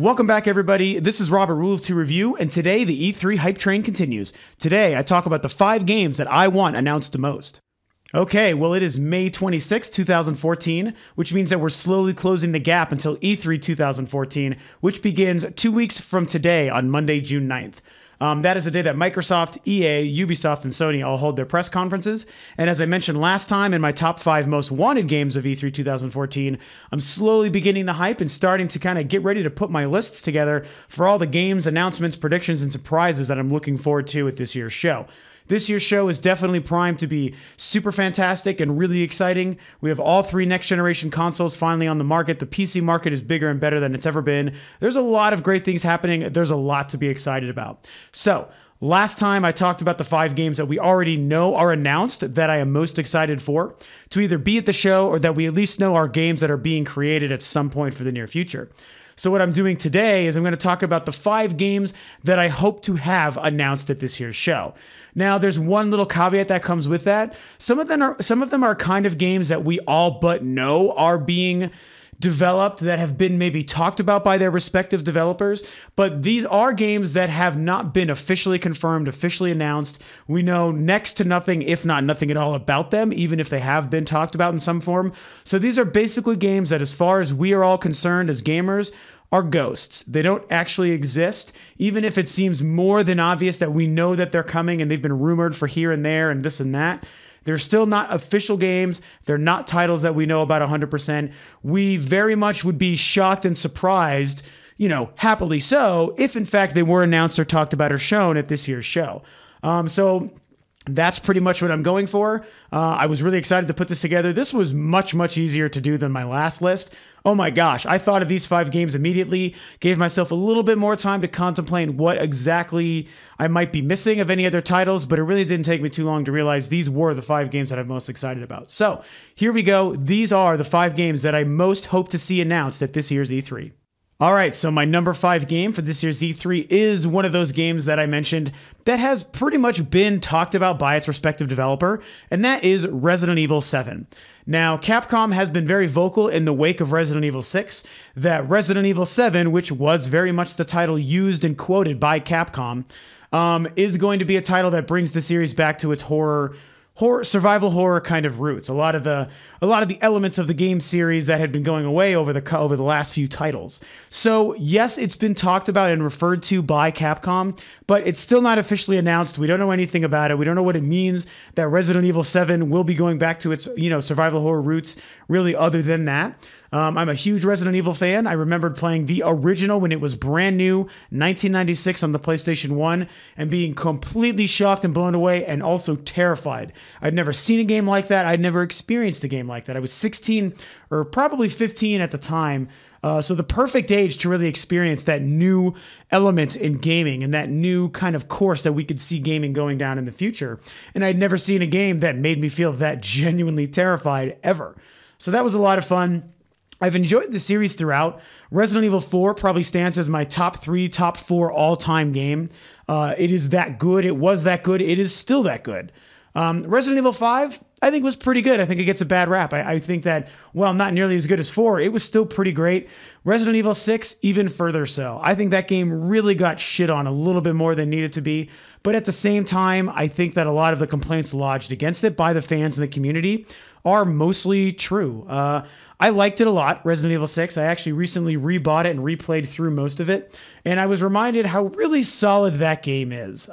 Welcome back, everybody. This is Robert Rule of 2 Review, and today the E3 hype train continues. Today, I talk about the 5 games that I want announced the most. Okay, well, it is May 26, 2014, which means that we're slowly closing the gap until E3 2014, which begins 2 weeks from today on Monday, June 9th. That is the day that Microsoft, EA, Ubisoft, and Sony all hold their press conferences. And as I mentioned last time in my top 5 most wanted games of E3 2014, I'm slowly beginning the hype and starting to kind of get ready to put my lists together for all the games, announcements, predictions, and surprises that I'm looking forward to at this year's show. This year's show is definitely primed to be super fantastic and really exciting. We have all 3 next-generation consoles finally on the market. The PC market is bigger and better than it's ever been. There's a lot of great things happening. There's a lot to be excited about. So, last time I talked about the 5 games that we already know are announced that I am most excited for, to either be at the show or that we at least know are games that are being created at some point for the near future. So what I'm doing today is I'm going to talk about the 5 games that I hope to have announced at this year's show. Now, there's one little caveat that comes with that. Some of them are kind of games that we all but know are being developed, that have been maybe talked about by their respective developers, but these are games that have not been officially confirmed, officially announced. We know next to nothing, if not nothing at all about them, even if they have been talked about in some form. So these are basically games that, as far as we are all concerned as gamers, are ghosts. They don't actually exist, even if it seems more than obvious that we know that they're coming and they've been rumored for here and there and this and that. They're still not official games. They're not titles that we know about 100%. We very much would be shocked and surprised, happily so, if in fact they were announced or talked about or shown at this year's show. So that's pretty much what I'm going for. I was really excited to put this together. This was much, much easier to do than my last list. Oh my gosh, I thought of these 5 games immediately, gave myself a little bit more time to contemplate what exactly I might be missing of any other titles, but it really didn't take me too long to realize these were the 5 games that I'm most excited about. So here we go. These are the 5 games that I most hope to see announced at this year's E3. All right, so my number 5 game for this year's E3 is one of those games that I mentioned that has pretty much been talked about by its respective developer, and that is Resident Evil 7. Now, Capcom has been very vocal in the wake of Resident Evil 6 that Resident Evil 7, which was very much the title used and quoted by Capcom, is going to be a title that brings the series back to its survival horror kind of roots. A lot of the elements of the game series that had been going away over the last few titles. So yes, it's been talked about and referred to by Capcom, but it's still not officially announced. We don't know anything about it. We don't know what it means that Resident Evil 7 will be going back to its survival horror roots, really, other than that. I'm a huge Resident Evil fan. I remembered playing the original when it was brand new, 1996 on the PlayStation 1, and being completely shocked and blown away and also terrified. I'd never seen a game like that. I'd never experienced a game like that. I was 16 or probably 15 at the time. So the perfect age to really experience that new element in gaming and that new kind of course that we could see gaming going down in the future. And I'd never seen a game that made me feel that genuinely terrified ever. So that was a lot of fun. I've enjoyed the series throughout. Resident Evil 4 probably stands as my top 3, top 4 all-time game. It is that good. It was that good. It is still that good. Resident Evil 5, I think, was pretty good. I think it gets a bad rap. I think that, well, not nearly as good as 4. It was still pretty great. Resident Evil 6, even further so. I think that game really got shit on a little bit more than needed to be. But at the same time, I think that a lot of the complaints lodged against it by the fans and the community are mostly true. I liked it a lot, Resident Evil 6. I actually recently rebought it and replayed through most of it. And I was reminded how really solid that game is.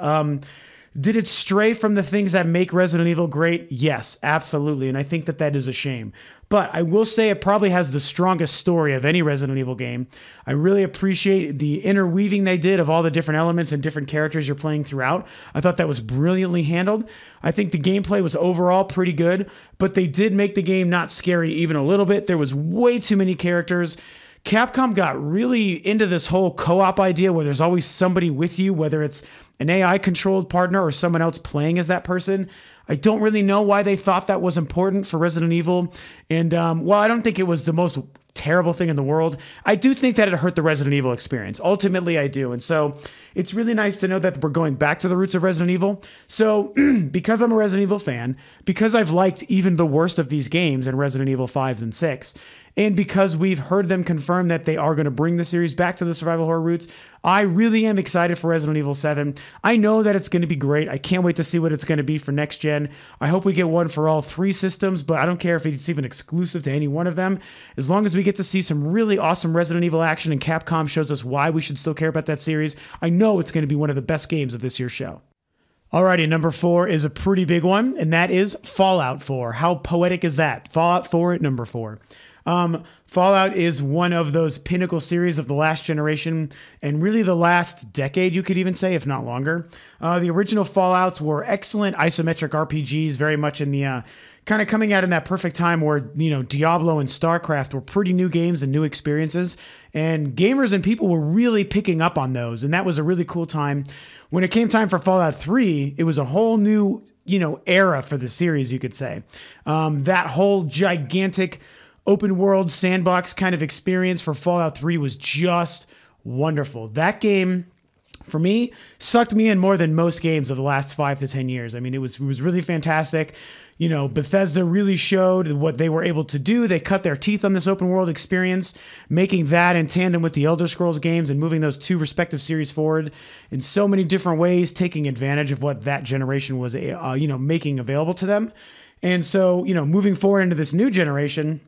Did it stray from the things that make Resident Evil great? Yes, absolutely. And I think that that is a shame. But I will say it probably has the strongest story of any Resident Evil game. I really appreciate the interweaving they did of all the different elements and different characters you're playing throughout. I thought that was brilliantly handled. I think the gameplay was overall pretty good, but they did make the game not scary even a little bit. There was way too many characters. Capcom got really into this whole co-op idea where there's always somebody with you, whether it's an AI-controlled partner or someone else playing as that person. I don't really know why they thought that was important for Resident Evil. And while I don't think it was the most terrible thing in the world, I do think that it hurt the Resident Evil experience. Ultimately, I do. And so it's really nice to know that we're going back to the roots of Resident Evil. So because I'm a Resident Evil fan, because I've liked even the worst of these games in Resident Evil 5 and 6, And because we've heard them confirm that they are going to bring the series back to the survival horror roots, I really am excited for Resident Evil 7. I know that it's going to be great. I can't wait to see what it's going to be for next gen. I hope we get one for all 3 systems, but I don't care if it's even exclusive to any one of them. As long as we get to see some really awesome Resident Evil action and Capcom shows us why we should still care about that series, I know it's going to be one of the best games of this year's show. Alrighty, number 4 is a pretty big one, and that is Fallout 4. How poetic is that? Fallout 4 at number 4. Fallout is one of those pinnacle series of the last generation, and really the last decade, you could even say, if not longer. The original Fallouts were excellent isometric RPGs, very much in the kind of coming out in that perfect time where, you know, Diablo and StarCraft were pretty new games and new experiences, and gamers and people were really picking up on those, and that was a really cool time. When it came time for Fallout 3, it was a whole new, you know, era for the series, you could say. That whole gigantic open world sandbox kind of experience for Fallout 3 was just wonderful. That game, for me, sucked me in more than most games of the last 5 to 10 years. I mean, it was really fantastic. You know, Bethesda really showed what they were able to do. They cut their teeth on this open world experience, making that in tandem with the Elder Scrolls games and moving those 2 respective series forward in so many different ways, taking advantage of what that generation was, you know, making available to them. And so, you know, moving forward into this new generation,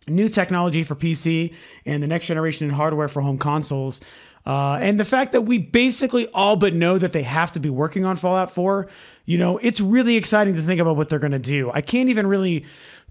new technology for PC and the next generation in hardware for home consoles. And the fact that we basically all but know that they have to be working on Fallout 4, you know, it's really exciting to think about what they're going to do. I can't even really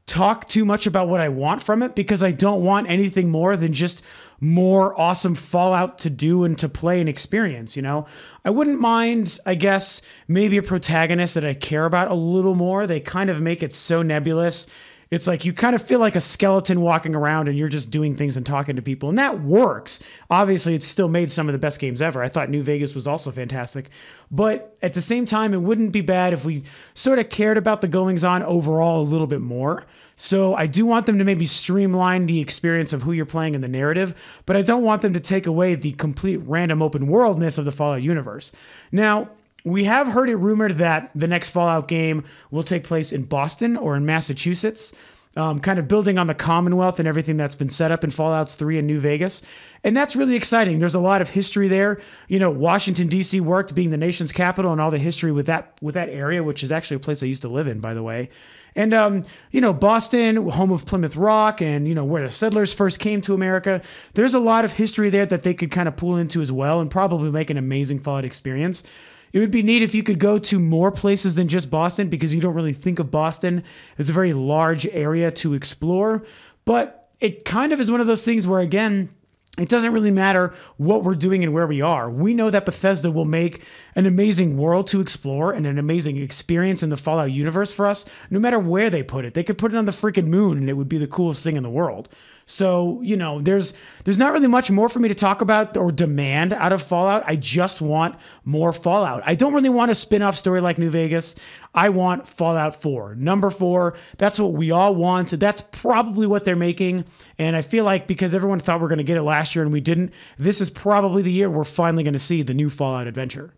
talk too much about what I want from it because I don't want anything more than just more awesome Fallout to do and to play and experience, you know? I wouldn't mind, I guess, maybe a protagonist that I care about a little more. They kind of make it so nebulous. It's like you kind of feel like a skeleton walking around and you're just doing things and talking to people. And that works. Obviously, it's still made some of the best games ever. I thought New Vegas was also fantastic. But at the same time, it wouldn't be bad if we sort of cared about the goings-on overall a little bit more. So I do want them to maybe streamline the experience of who you're playing in the narrative, but I don't want them to take away the complete random open worldness of the Fallout universe. Now, we have heard it rumored that the next Fallout game will take place in Boston or in Massachusetts, kind of building on the Commonwealth and everything that's been set up in Fallouts 3 and New Vegas. And that's really exciting. There's a lot of history there. You know, Washington, D.C. worked being the nation's capital and all the history with that area, which is actually a place I used to live in, by the way. And, you know, Boston, home of Plymouth Rock and, you know, where the settlers first came to America. There's a lot of history there that they could kind of pull into as well and probably make an amazing Fallout experience. It would be neat if you could go to more places than just Boston because you don't really think of Boston as a very large area to explore. But it kind of is one of those things where, again, it doesn't really matter what we're doing and where we are. We know that Bethesda will make an amazing world to explore and an amazing experience in the Fallout universe for us, no matter where they put it. They could put it on the freaking moon and it would be the coolest thing in the world. So, you know, there's not really much more for me to talk about or demand out of Fallout. I just want more Fallout. I don't really want a spin-off story like New Vegas. I want Fallout 4. Number 4, that's what we all want. That's probably what they're making. And I feel like because everyone thought we were going to get it last year and we didn't, this is probably the year we're finally going to see the new Fallout adventure.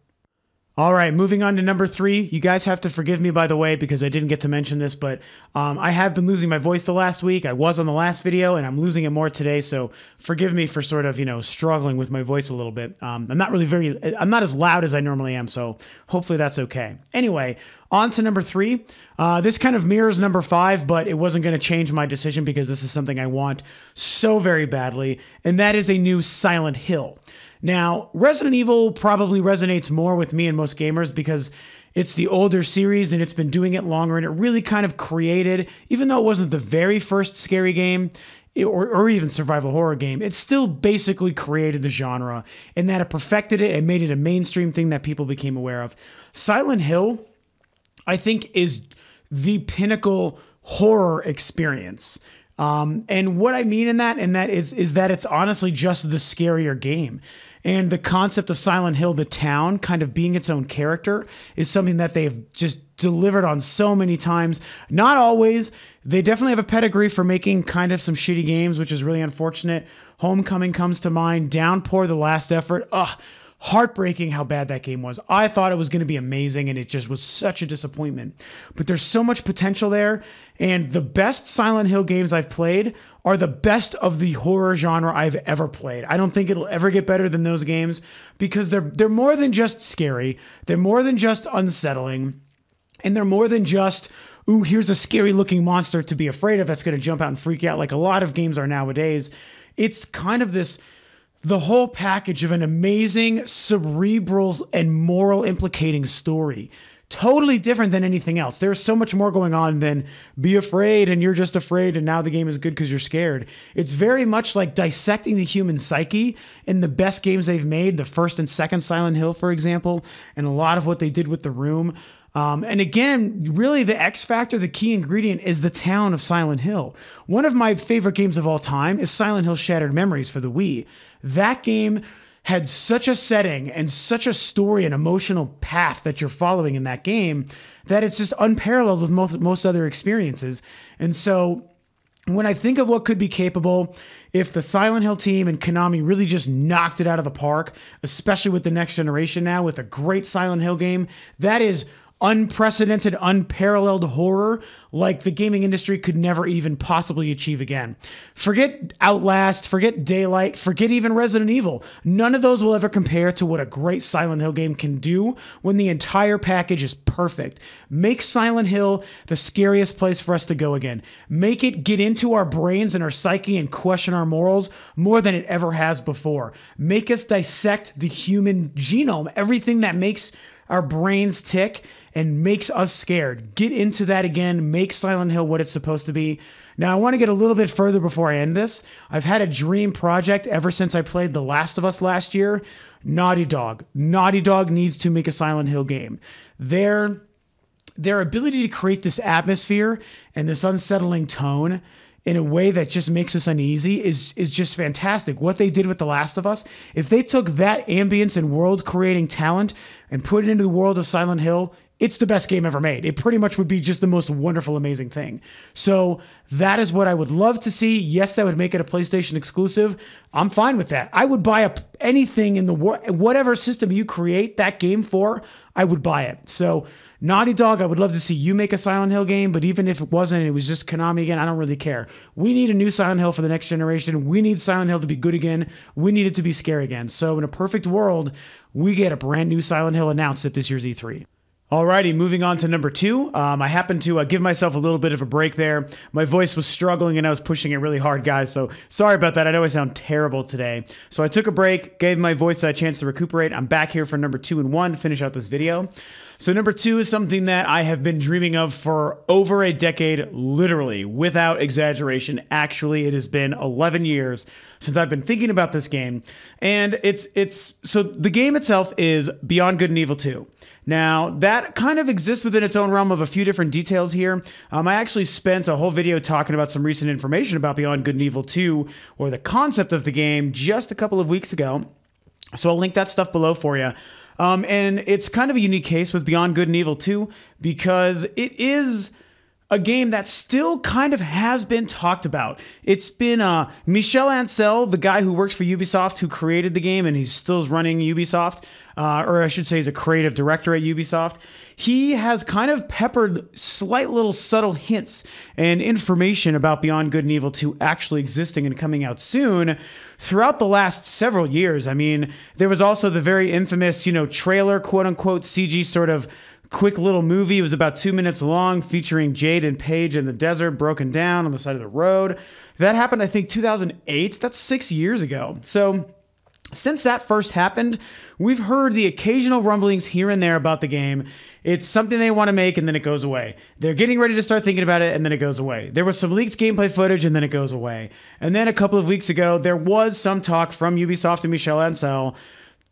All right, moving on to number 3. You guys have to forgive me, by the way, because I didn't get to mention this, but I have been losing my voice the last week. I was on the last video, and I'm losing it more today, so forgive me for sort of, you know, struggling with my voice a little bit. I'm not as loud as I normally am, so hopefully that's okay. Anyway, on to number 3. This kind of mirrors number 5, but it wasn't going to change my decision because this is something I want so very badly, and that is a new Silent Hill. Now, Resident Evil probably resonates more with me and most gamers because it's the older series and it's been doing it longer, and it really kind of created, even though it wasn't the very first scary game or even survival horror game, it still basically created the genre, and that it perfected it and made it a mainstream thing that people became aware of. Silent Hill, I think, is the pinnacle horror experience. And what I mean in that is that it's honestly just the scarier game. And the concept of Silent Hill, the town, kind of being its own character, is something that they've just delivered on so many times. Not always. They definitely have a pedigree for making kind of some shitty games, which is really unfortunate. Homecoming comes to mind. Downpour, The Last Effort. Ugh. heartbreaking how bad that game was. I thought it was going to be amazing, and it just was such a disappointment. But there's so much potential there, and the best Silent Hill games I've played are the best of the horror genre I've ever played. I don't think it'll ever get better than those games because they're more than just scary. They're more than just unsettling. And they're more than just, ooh, here's a scary looking monster to be afraid of that's going to jump out and freak you out like a lot of games are nowadays. It's kind of the whole package of an amazing, cerebral, and moral implicating story. Totally different than anything else. There's so much more going on than be afraid and you're just afraid and now the game is good because you're scared. It's very much like dissecting the human psyche in the best games they've made, the first and second Silent Hill, for example, and a lot of what they did with The Room. And again, really the X factor, the key ingredient is the town of Silent Hill. One of my favorite games of all time is Silent Hill Shattered Memories for the Wii. That game had such a setting and such a story and emotional path that you're following in that game that it's just unparalleled with most other experiences. And so when I think of what could be capable if the Silent Hill team and Konami really just knocked it out of the park, especially with the next generation now with a great Silent Hill game, that is unprecedented, unparalleled horror like the gaming industry could never even possibly achieve again. Forget Outlast, forget Daylight, forget even Resident Evil. None of those will ever compare to what a great Silent Hill game can do when the entire package is perfect. Make Silent Hill the scariest place for us to go again. Make it get into our brains and our psyche and question our morals more than it ever has before. Make us dissect the human genome, everything that makes our brains tick and makes us scared. Get into that again. Make Silent Hill what it's supposed to be. Now, I want to get a little bit further before I end this. I've had a dream project ever since I played The Last of Us last year. Naughty Dog. Naughty Dog needs to make a Silent Hill game. Their ability to create this atmosphere and this unsettling tone in a way that just makes us uneasy is just fantastic. What they did with The Last of Us, if they took that ambience and world-creating talent and put it into the world of Silent Hill, it's the best game ever made. It pretty much would be just the most wonderful, amazing thing. So that is what I would love to see. Yes, that would make it a PlayStation exclusive. I'm fine with that. I would buy anything in the world, whatever system you create that game for, I would buy it. So Naughty Dog, I would love to see you make a Silent Hill game, but even if it wasn't, it was just Konami again, I don't really care. We need a new Silent Hill for the next generation. We need Silent Hill to be good again. We need it to be scary again. So in a perfect world, we get a brand new Silent Hill announced at this year's E3. Alrighty, moving on to number 2. I happened to give myself a little bit of a break there. My voice was struggling and I was pushing it really hard, guys, so sorry about that. I know I sound terrible today. So I took a break, gave my voice a chance to recuperate. I'm back here for number 2 and 1 to finish out this video. So number 2 is something that I have been dreaming of for over a decade, literally, without exaggeration. Actually, it has been 11 years since I've been thinking about this game. And so the game itself is Beyond Good and Evil 2. Now, that kind of exists within its own realm of a few different details here. I actually spent a whole video talking about some recent information about Beyond Good and Evil 2, or the concept of the game, just a couple of weeks ago. So I'll link that stuff below for you. And it's kind of a unique case with Beyond Good and Evil 2 because it is a game that still kind of has been talked about. It's been Michel Ancel, the guy who works for Ubisoft, who created the game, and he's still running Ubisoft, or I should say he's a creative director at Ubisoft. He has kind of peppered slight little subtle hints and information about Beyond Good and Evil 2 actually existing and coming out soon throughout the last several years. I mean, there was also the very infamous, trailer, quote-unquote, CG sort of quick little movie. It was about 2 minutes long, featuring Jade and Paige in the desert, broken down on the side of the road. That happened, I think, 2008. That's 6 years ago. So since that first happened, we've heard the occasional rumblings here and there about the game. It's something they want to make, and then it goes away. They're getting ready to start thinking about it, and then it goes away. There was some leaked gameplay footage, and then it goes away. And then a couple of weeks ago, there was some talk from Ubisoft and Michel Ancel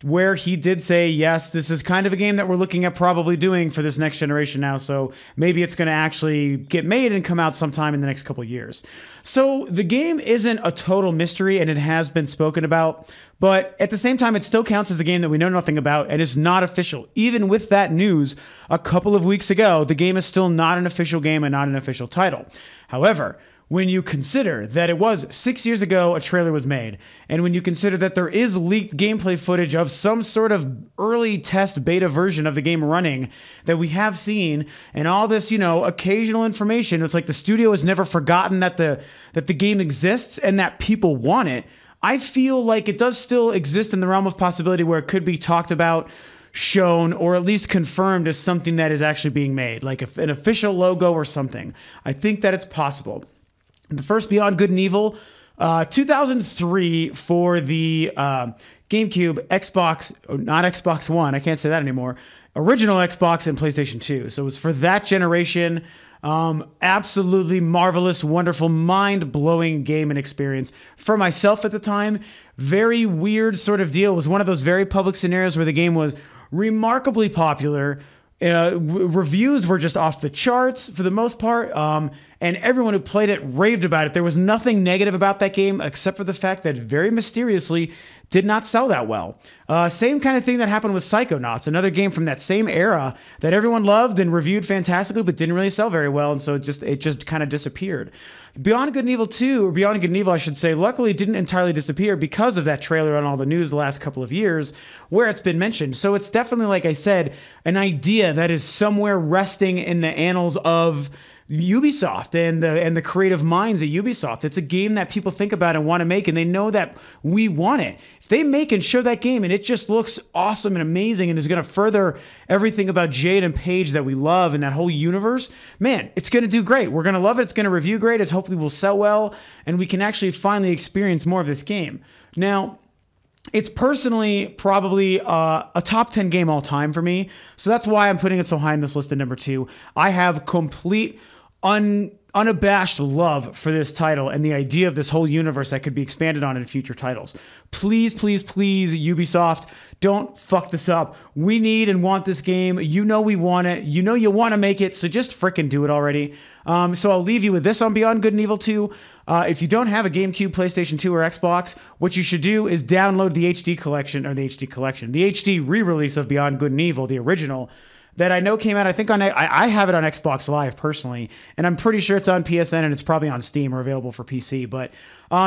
where he did say, yes, this is kind of a game that we're looking at probably doing for this next generation now, so maybe it's going to actually get made and come out sometime in the next couple of years. So the game isn't a total mystery, and it has been spoken about, but at the same time, it still counts as a game that we know nothing about and is not official. Even with that news a couple of weeks ago, the game is still not an official game and not an official title. However, when you consider that it was 6 years ago a trailer was made, and when you consider that there is leaked gameplay footage of some sort of early test beta version of the game running that we have seen, and all this, occasional information, it's like the studio has never forgotten that the game exists and that people want it. I feel like it does still exist in the realm of possibility where it could be talked about, shown, or at least confirmed as something that is actually being made, like an official logo or something. I think that it's possible. The first Beyond Good and Evil, 2003 for the GameCube, Xbox, not Xbox One, I can't say that anymore, original Xbox and PlayStation 2. So it was for that generation. Absolutely marvelous, wonderful, mind-blowing game and experience. For myself at the time, very weird sort of deal. It was one of those very public scenarios where the game was remarkably popular. Reviews were just off the charts for the most part, and everyone who played it raved about it. There was nothing negative about that game except for the fact that very mysteriously did not sell that well. Same kind of thing that happened with Psychonauts, another game from that same era that everyone loved and reviewed fantastically but didn't really sell very well, and so it just kind of disappeared. Beyond Good and Evil 2, or Beyond Good and Evil I should say, luckily didn't entirely disappear because of that trailer on all the news the last couple of years where it's been mentioned. So it's definitely, like I said, an idea that is somewhere resting in the annals of Ubisoft and the creative minds at Ubisoft. It's a game that people think about and want to make, and they know that we want it. If they make and show that game and it just looks awesome and amazing and is going to further everything about Jade and Paige that we love and that whole universe, man, it's going to do great. We're going to love it. It's going to review great. It's hopefully will sell well, and we can actually finally experience more of this game. Now, it's personally probably a top 10 game all time for me, so that's why I'm putting it so high in this list at number 2. I have complete unabashed love for this title and the idea of this whole universe that could be expanded on in future titles. Please, please, please, Ubisoft, don't fuck this up. We need and want this game. You know we want it. You know you want to make it, so just frickin' do it already. So I'll leave you with this on Beyond Good and Evil 2. If you don't have a GameCube, PlayStation 2, or Xbox, what you should do is download the HD collection, the HD re-release of Beyond Good and Evil, the original, that I know came out, I think I have it on Xbox Live personally, and I'm pretty sure it's on PSN and it's probably on Steam or available for PC, but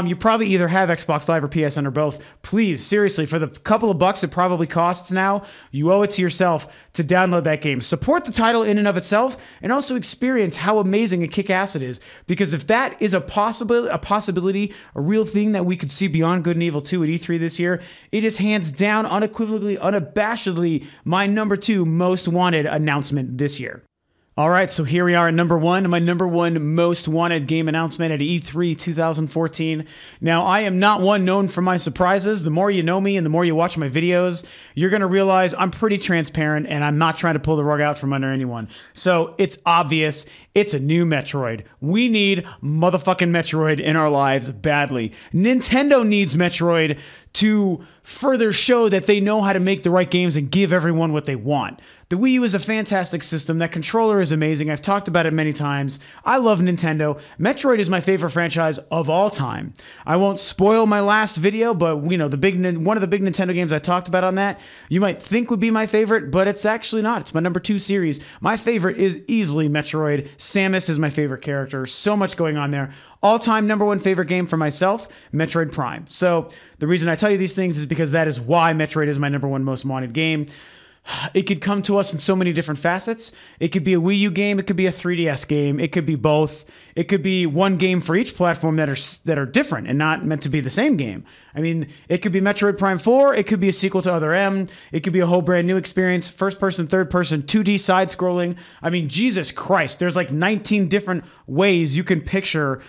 you probably either have Xbox Live or PSN or both. Please, seriously, for the couple of bucks it probably costs now, you owe it to yourself to download that game. Support the title in and of itself, and also experience how amazing and kick-ass it is, because if that is a possibility, a real thing that we could see Beyond Good and Evil 2 at E3 this year, it is hands down, unequivocally, unabashedly my number 2 most wanted announcement this year. All right, so here we are at number 1, my number 1 most wanted game announcement at E3 2014. Now, I am not one known for my surprises. The more you know me and the more you watch my videos, you're going to realize I'm pretty transparent and I'm not trying to pull the rug out from under anyone. So it's obvious. It's a new Metroid. We need motherfucking Metroid in our lives badly. Nintendo needs Metroid to further show that they know how to make the right games and give everyone what they want. The Wii U is a fantastic system. That controller is amazing. I've talked about it many times. I love Nintendo. Metroid is my favorite franchise of all time. I won't spoil my last video, but one of the big Nintendo games I talked about on that, you might think would be my favorite, but it's actually not. It's my number 2 series. My favorite is easily Metroid. Samus is my favorite character. So much going on there. All-time number 1 favorite game for myself, Metroid Prime. So the reason I tell you these things is because that is why Metroid is my number 1 most wanted game. It could come to us in so many different facets. It could be a Wii U game. It could be a 3DS game. It could be both. It could be one game for each platform that are different and not meant to be the same game. I mean, it could be Metroid Prime 4. It could be a sequel to Other M. It could be a whole brand new experience, first person, third person, 2D side scrolling. I mean, Jesus Christ, there's like 19 different ways you can picture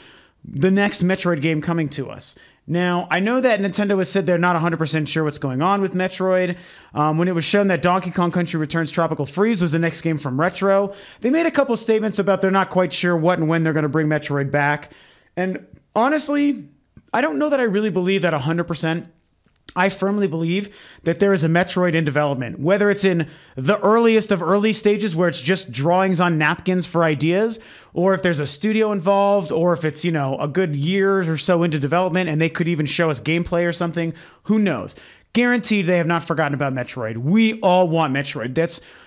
the next Metroid game coming to us. Now, I know that Nintendo has said they're not 100% sure what's going on with Metroid. When it was shown that Donkey Kong Country Returns Tropical Freeze was the next game from Retro, they made a couple statements about they're not quite sure what and when they're going to bring Metroid back. And honestly, I don't know that I really believe that 100%. I firmly believe that there is a Metroid in development, whether it's in the earliest of early stages where it's just drawings on napkins for ideas, or if there's a studio involved, or if it's, a good year or so into development and they could even show us gameplay or something. Who knows? guaranteed they have not forgotten about Metroid. We all want Metroid.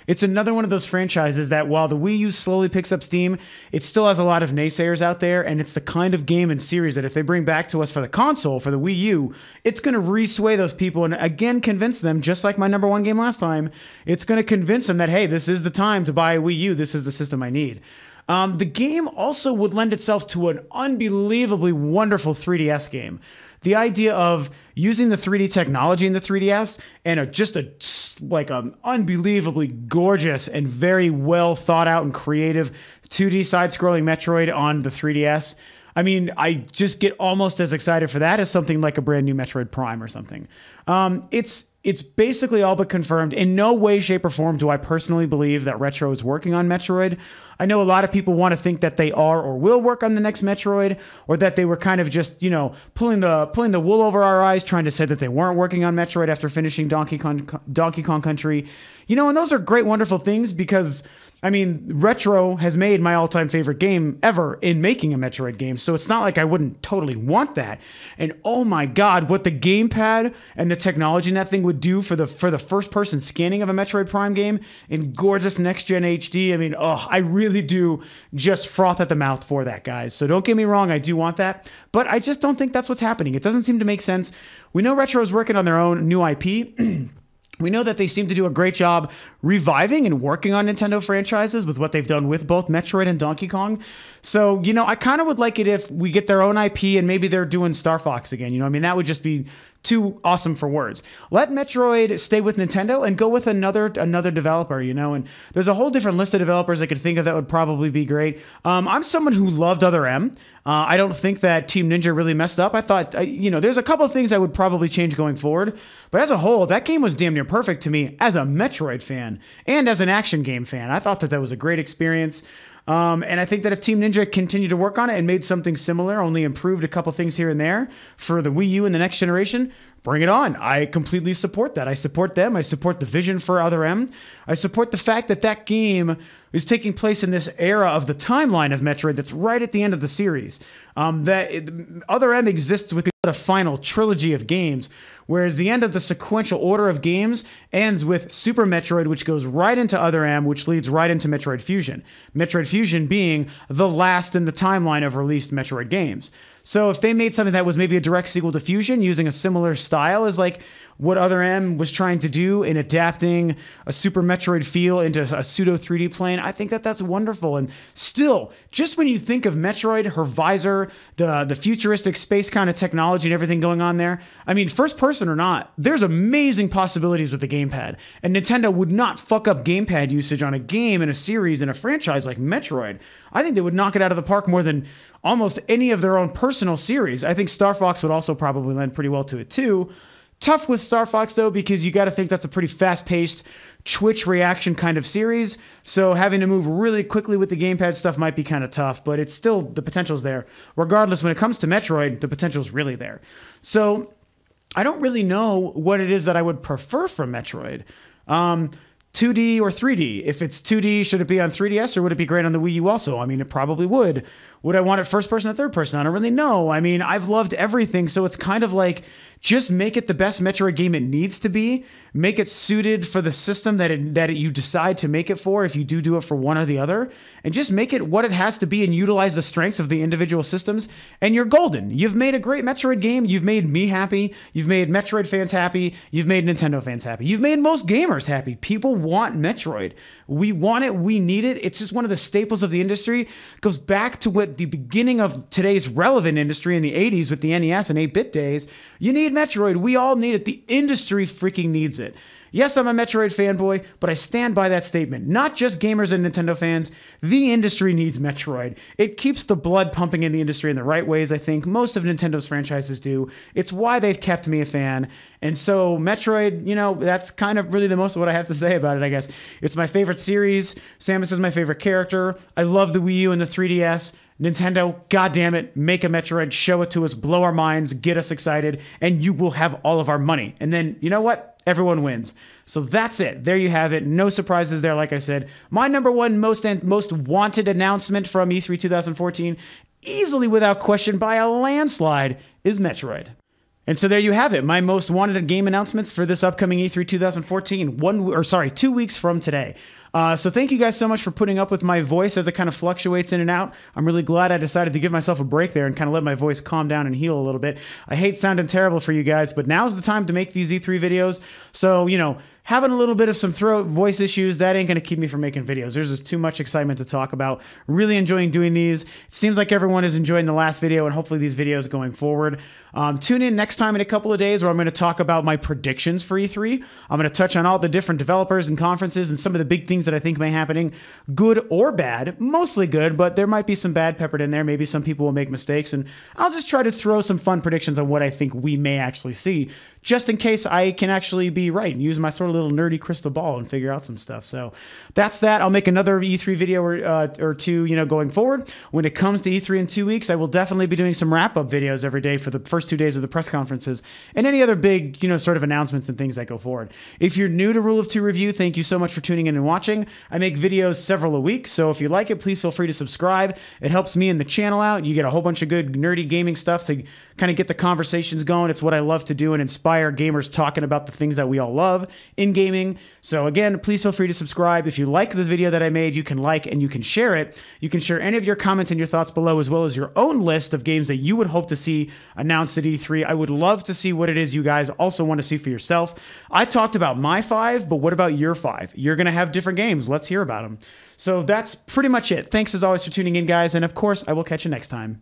It's another one of those franchises that while the Wii U slowly picks up steam, it still has a lot of naysayers out there, and it's the kind of game and series that if they bring back to us for the console, for the Wii U, it's going to re-sway those people and again convince them, just like my number one game last time, it's going to convince them that, hey, this is the time to buy a Wii U. This is the system I need. The game also would lend itself to an unbelievably wonderful 3DS game. The idea of using the 3D technology in the 3DS and just an unbelievably gorgeous and very well thought out and creative 2D side-scrolling Metroid on the 3DS. I mean, I just get almost as excited for that as something like a brand new Metroid Prime or something. It's basically all but confirmed. In no way, shape, or form do I personally believe that Retro is working on Metroid. I know a lot of people want to think that they are or will work on the next Metroid, or that they were kind of just, pulling the wool over our eyes, trying to say that they weren't working on Metroid after finishing Donkey Kong Country. And those are great, wonderful things because, I mean, Retro has made my all-time favorite game ever in making a Metroid game, so it's not like I wouldn't totally want that. And oh my God, what the gamepad and the technology in that thing would do for the first-person scanning of a Metroid Prime game in gorgeous next-gen HD. I mean, I really do just froth at the mouth for that, guys. So don't get me wrong, I do want that, but I just don't think that's what's happening. It doesn't seem to make sense. We know Retro is working on their own new IP. We know that they seem to do a great job reviving and working on Nintendo franchises with what they've done with both Metroid and Donkey Kong. So, I kind of would like it if we get their own IP and maybe they're doing Star Fox again. I mean, that would just be too awesome for words. Let Metroid stay with Nintendo and go with another developer, and there's a whole different list of developers I could think of that would probably be great. I'm someone who loved Other M. I don't think that Team Ninja really messed up. I thought, there's a couple of things I would probably change going forward, but as a whole, that game was damn near perfect to me as a Metroid fan and as an action game fan. I thought that was a great experience. And I think that if Team Ninja continued to work on it and made something similar, only improved a couple things here and there for the Wii U and the next generation, bring it on. I completely support that. I support them. I support the vision for Other M. I support the fact that that game is taking place in this era of the timeline of Metroid that's right at the end of the series. Other M exists with a final trilogy of games, whereas the end of the sequential order of games ends with Super Metroid, which goes right into Other M, which leads right into Metroid Fusion. Metroid Fusion being the last in the timeline of released Metroid games. So if they made something that was maybe a direct sequel to Fusion using a similar style as like what Other M was trying to do in adapting a Super Metroid feel into a pseudo 3D plane, I think that that's wonderful. And still, just when you think of Metroid, her visor, the futuristic space kind of technology and everything going on there, I mean, first person or not, there's amazing possibilities with the gamepad. And Nintendo would not fuck up gamepad usage on a game in a series in a franchise like Metroid. I think they would knock it out of the park more than almost any of their own personal series. I think Star Fox would also probably lend pretty well to it too. Tough with Star Fox though, because you got to think that's a pretty fast-paced Twitch reaction kind of series. So having to move really quickly with the gamepad stuff might be kind of tough, but it's still, the potential's there. Regardless, when it comes to Metroid, the potential's really there. So I don't really know what it is that I would prefer from Metroid. 2D or 3D? If it's 2D, should it be on 3DS or would it be great on the Wii U also? I mean, it probably would. Would I want it first person or third person? I don't really know. I mean, I've loved everything, so it's kind of like just make it the best Metroid game it needs to be. Make it suited for the system that you decide to make it for, if you do it for one or the other, and just make it what it has to be and utilize the strengths of the individual systems, and you're golden. You've made a great Metroid game. You've made me happy. You've made Metroid fans happy. You've made Nintendo fans happy. You've made most gamers happy. People want Metroid. We want it. We need it. It's just one of the staples of the industry. It goes back to what the beginning of today's relevant industry in the 80s with the NES and 8-bit days. You need Metroid. We all need it. The industry freaking needs it. Yes, I'm a Metroid fanboy, but I stand by that statement. Not just gamers and Nintendo fans. The industry needs Metroid. It keeps the blood pumping in the industry in the right ways, I think. Most of Nintendo's franchises do. It's why they've kept me a fan. And so Metroid, that's kind of really the most of what I have to say about it, I guess. It's my favorite series. Samus is my favorite character. I love the Wii U and the 3DS. Nintendo, goddammit, make a Metroid, show it to us, blow our minds, get us excited, and you will have all of our money. And then, you know what? Everyone wins. So that's it. There you have it. No surprises there, like I said. My number one most wanted announcement from E3 2014, easily without question by a landslide, is Metroid. And so there you have it, my most wanted game announcements for this upcoming E3 2014, 2 weeks from today. So thank you guys so much for putting up with my voice as it kind of fluctuates in and out. I'm really glad I decided to give myself a break there and kind of let my voice calm down and heal a little bit. I hate sounding terrible for you guys, but now's the time to make these E3 videos. So, you know, having a little bit of some throat voice issues, that ain't going to keep me from making videos. There's just too much excitement to talk about. Really enjoying doing these. It seems like everyone is enjoying the last video and hopefully these videos going forward. Tune in next time in a couple of days where I'm going to talk about my predictions for E3. I'm going to touch on all the different developers and conferences and some of the big things that I think may happening, good or bad. Mostly good, but there might be some bad peppered in there. Maybe some people will make mistakes, and I'll just try to throw some fun predictions on what I think we may actually see, just in case I can actually be right and use my sort of little nerdy crystal ball and figure out some stuff. So that's that. I'll make another E3 video or two, you know, going forward. When it comes to E3 in 2 weeks, I will definitely be doing some wrap-up videos every day for the first 2 days of the press conferences and any other big, you know, sort of announcements and things that go forward. If you're new to Rule of Two Review, thank you so much for tuning in and watching. I make videos several a week, so if you like it, please feel free to subscribe. It helps me and the channel out. You get a whole bunch of good nerdy gaming stuff to kind of get the conversations going. It's what I love to do and inspire gamers talking about the things that we all love in gaming. So again, please feel free to subscribe. If you like this video that I made, you can like and you can share it. You can share any of your comments and your thoughts below, as well as your own list of games that you would hope to see announced at E3. I would love to see what it is you guys also want to see for yourself. I talked about my 5, but what about your 5? You're going to have different games. Let's hear about them. So that's pretty much it. Thanks as always for tuning in, guys. And of course, I will catch you next time.